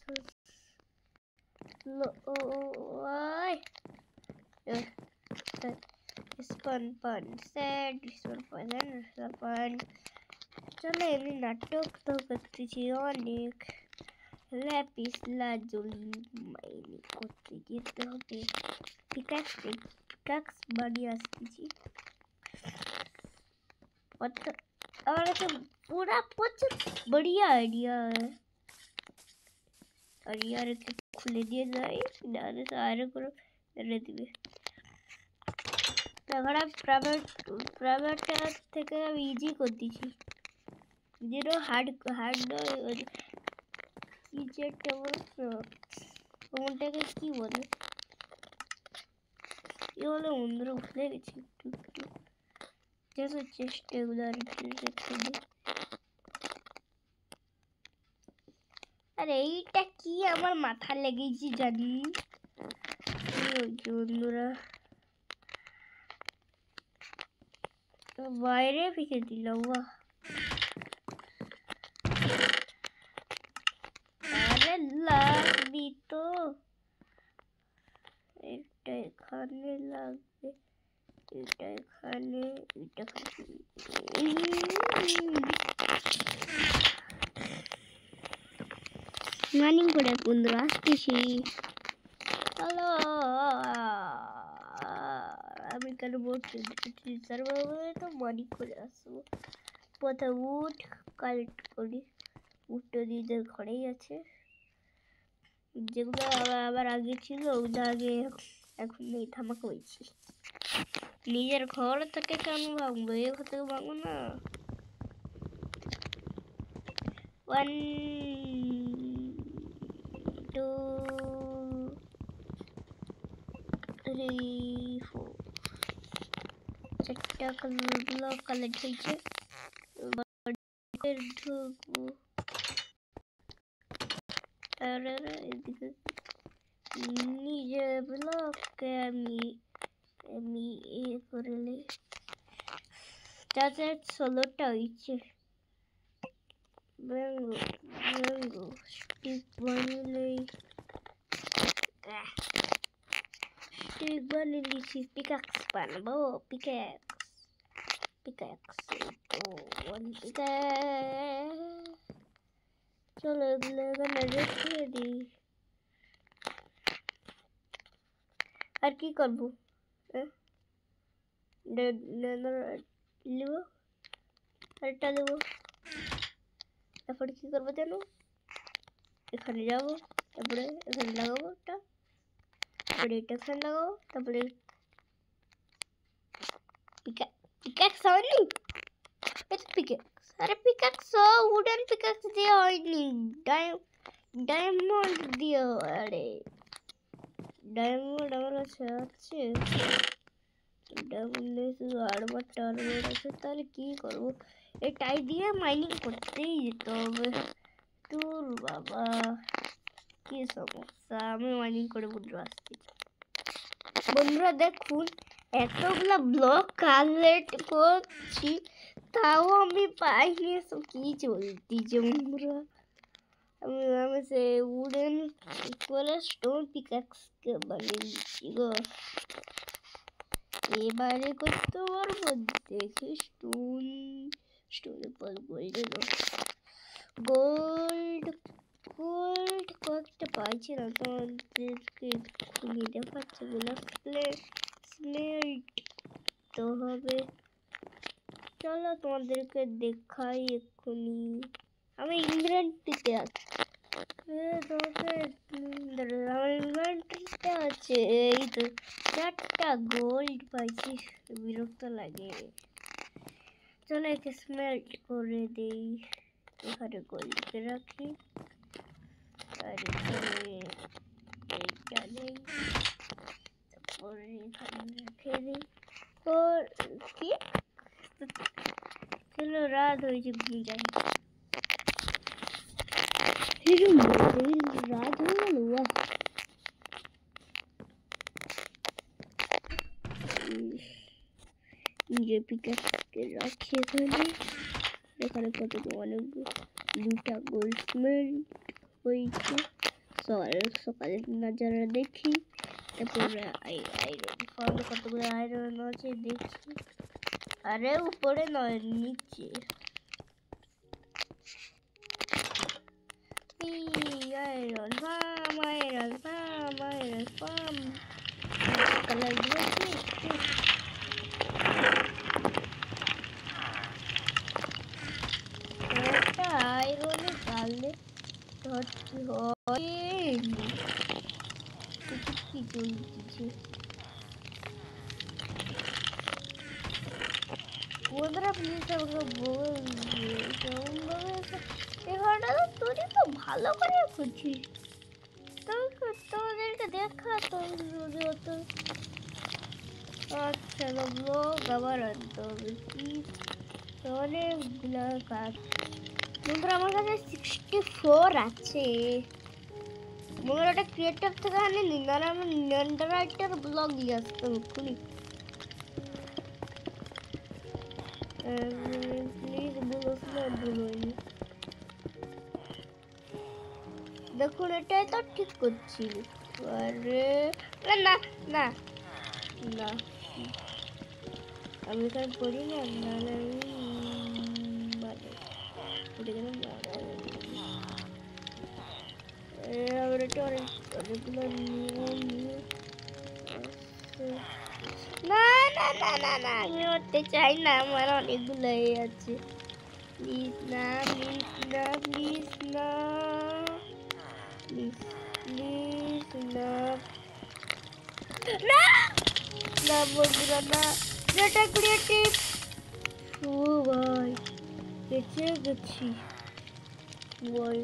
চলো এমনি নাটক তো করতেছি অনেক। ল্যাপিস লাজুলি মাইনিং করতে যেতে হবে। পিকাক্স বানিয়ে আসতেছি। और तो पूरा कुछ बढ़िया आइडिया है। और यार खुले दिए जाए डाले सारे को रे दिए तगड़ा प्राइवेट থেকে আমি ইজি করে দিছি। জিরো হার্ড কি যেটা কোনটাকে কি বলে ये वाले उंदर उठले গেছি একটু जैसे चेस्ट उधर अरे এইটা কি আমার মাথা লেগেছি জানি বন্ধুরা বাইরে ফেলে দিল বাহ আরে লাগবি তো এটা এখানে লাগবে এটা এখানে মার্নিং করে বন্ধুরা আসতেছি হ্যালো আমি কেন বলছি সার্ভারে তো মার্নিং করে আসবো প্রথম উঠ কালেক্ট করি উঠটা দিদের ঘরেই আছে যেগুলো আবার আগে ছিল ওগুলো আগে এখন নেই থামাক হয়েছি নিজের ঘর থেকে কেন ভাঙবো এই ঘর থেকে ভাঙবো না 1 2 3 4 চারটা ব্লক কালেক্ট হয়েছে ঢুকবো আর এদিকে নিজের ব্লককে আমি এ করলে তাতে 16টা হয়েছে ম্যাঙ্গো স্টিক বানিয়েছি পিকাক্স বানাবো পিকাক্স চলো এগুলো এখানে রেখে দিই আর কি করবো নেবো আরেকটা নেবো তারপরে কি করবো জানো এখানে যাবো তারপরে এখানে লাগাবো এটা তারপরে এটা এখানে লাগাবো তারপরে পিকাক্স হয়নি এটা পিকাক্স আরে পিকাক্স উডেন পিকাক্স দিয়ে হয়নি ডায়মন্ড দিয়ে আরে ডায়মন্ড আমার কাছে আছে ডায়মন্ড শুধু আরবারটা আছে তাহলে কি করবো এটাই দিয়ে মাইনিং করতেই যেতে হবে তোর বাবা কি সমস্যা আমি মাইনিং করে বন্ধুরা আসতেছি বন্ধুরা দেখুন এতগুলা ব্লক কালেক্ট করছি তাও আমি পাইনি সব কি চলতেছে বন্ধুরা আমি সে উডেন করে স্টোন পিকাক্সকে বানিয়ে দিচ্ছি গো এবারে করতে পারবো দেখি স্টোনের পর গোল্ড কয়েকটা পাইছি না তোমাদেরকে খুলে দেখাচ্ছে বলে স্মেল্ট তো হবে চলো তোমাদেরকে দেখাই এক্ষুনি আমি ইনভেন্টরিতে আছি ইনভেন্টরিতে আছে এই তো 4টা গোল্ড পাইছি বিরক্ত লাগে চলো একে স্মেল্ট করে দেই এখানে গোল্ডকে রাখি আর এখানে এটা নেই তারপরে এখানে রেখে দিই কি চলো রাত হয়েছে ঘুমিয়ে যাই রাত হয়ে গেল নিজে পিকাক্সকে রাখি এখানে কত অনেক 2টা গোল্ড স্মেল্ট হয়েছে সকালে নজরে দেখি, তারপরে আয়রন ফার্মে কতগুলো আয়রন আছে দেখি। আরে উপরে নয়, নিচে। Iron farm, iron farm, iron farm. Colour দিয়েছি একটা আয়রনে কালে ধরতে হয়। কি চলছে বন্ধুরা, প্লিজ আমাকে বলবে কেমনভাবে এখানটা তো তুই তো ভালো করে করছিস। তোমাদেরকে দেখা তো অত। আচ্ছা ব্লগ আবার আনতে হবে কি অনেকগুলো কাজ। বন্ধুরা আমার কাছে 64 আছে। বন্ধুরা ওটা ক্রিয়েটর থেকে আনে নি, না আমার নেন্ডারাইটার ব্লগ দিয়ে আসতাম এক্ষুনি। প্লিজ বলো না, বলোনি। দেখুন এটাই তো ঠিক করছি। আরে না না না, আমি এখানে পড়ি না, নাহলে পড়ে গেলাম। আবার এটা অনেকগুলো নিয়ে না না না না না, আমি করতে চাই না, আমার অনেকগুলো আছে। প্লিজ না, প্লিজ না, প্লিজ না, প্লিজ প্লিজ না না না বন্ধুরা না, যেটা ক্রিয়েটিভ। ও ভাই বেঁচে গেছি। বই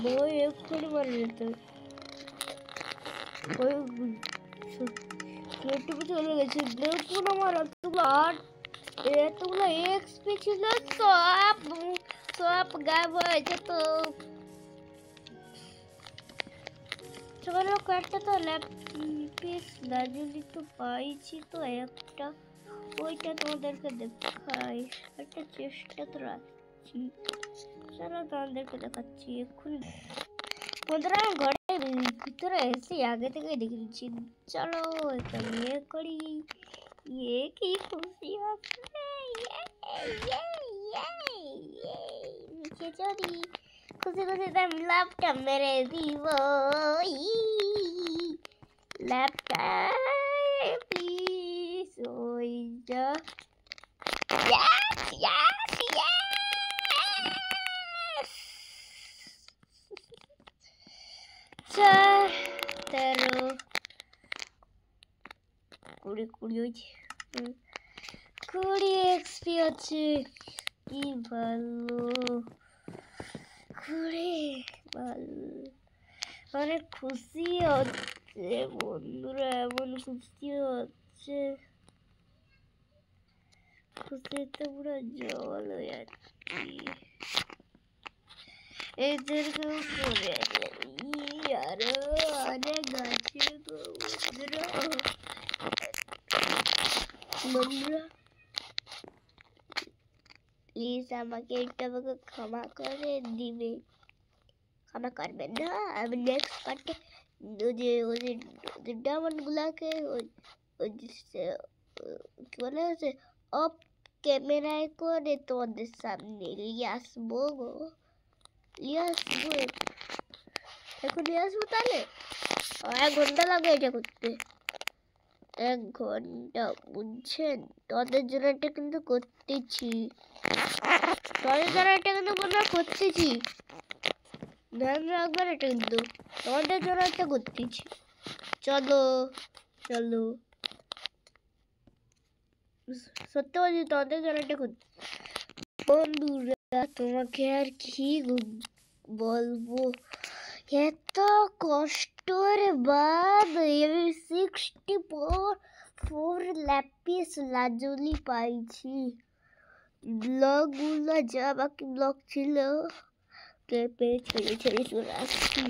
বই এক্ষুনি মারা যেত। চলে গেছে। দেখুন আমার এতগুলো এক্সপি ছিল, সব গায়েব হয়ে যেত। চলো কয়েকটা তো ল্যাপিস লাজুলি তো পাইছি, তো একটা ওইটা তোমাদেরকে দেখাই। একটা চেষ্টা তো রাখছি, চলো তোমাদেরকে দেখাচ্ছি এক্ষুনি। বন্ধুরা আমি ঘরের ভিতরে এসে আগে থেকে দেখে দিচ্ছি। চলো এটা নিয়ে করি। কি খুশি হচ্ছে, নিচে চড়ি খুশি খুশি আমি ল্যাপটা মেরে দিব। ল্যাপটা প্লিজ ওই যা। চার 13 20 এক্সপি আছে। কি ভালো, 20 ভালো, অনেক খুশি হচ্ছে বন্ধুরা, এমন খুশি হচ্ছে, খুশিতে পুরো জল হয়ে যাচ্ছি। এদেরকেও করে আরো অনেক গাছে বন্ধুরা। প্লিজ আমাকে ক্ষমা করে দিবে, ক্ষমা করবেন না। আমি নেক্সট পার্টে ওদের ডায়মন্ড গুলাকে কি বলে আছে অফ ক্যামেরায় করে তোমাদের সামনে নিয়ে আসবো গো, নিয়ে আসবো। এখন নিয়ে আসবো তাহলে 1 ঘন্টা লাগে এটা করতে, 1 ঘন্টা বুঝছেন। তোমাদের জন্য এটা কিন্তু করতেছি, তোমাদের জন্য এটা কিন্তু বন্ধুরা করতেছি, ধ্যান রাখবেন এটা কিন্তু তোমাদের জন্য এটা করতেছি। চলো চলো, সত্যি বলছি তোমাদের জন্য এটা করতে। বন্ধুরা তোমাকে আর কি বলবো, এত কষ্টের বাদ 64 ল্যাপিস লাজুলি পাইছি। ব্লগ গুলো যা বাকি ব্লগ ছিল কেঁপে ছেড়ে ছেড়ে চলে আসছি।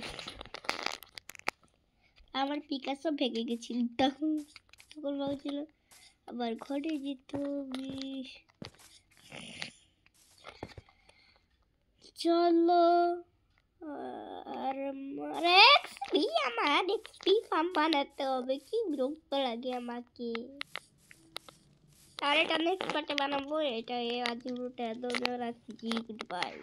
আমার পিকাসো ভেঙে গেছিল, তখন ভাবছিল আবার ঘরে যেতে হবে। চলো আর আমার একটি ফার্ম বানাতে হবে, কি বিরক্ত লাগে আমাকে। আর এটা নেক্সট পার্টে বানাবো। এটা আজ রাখছি, গুড বাই।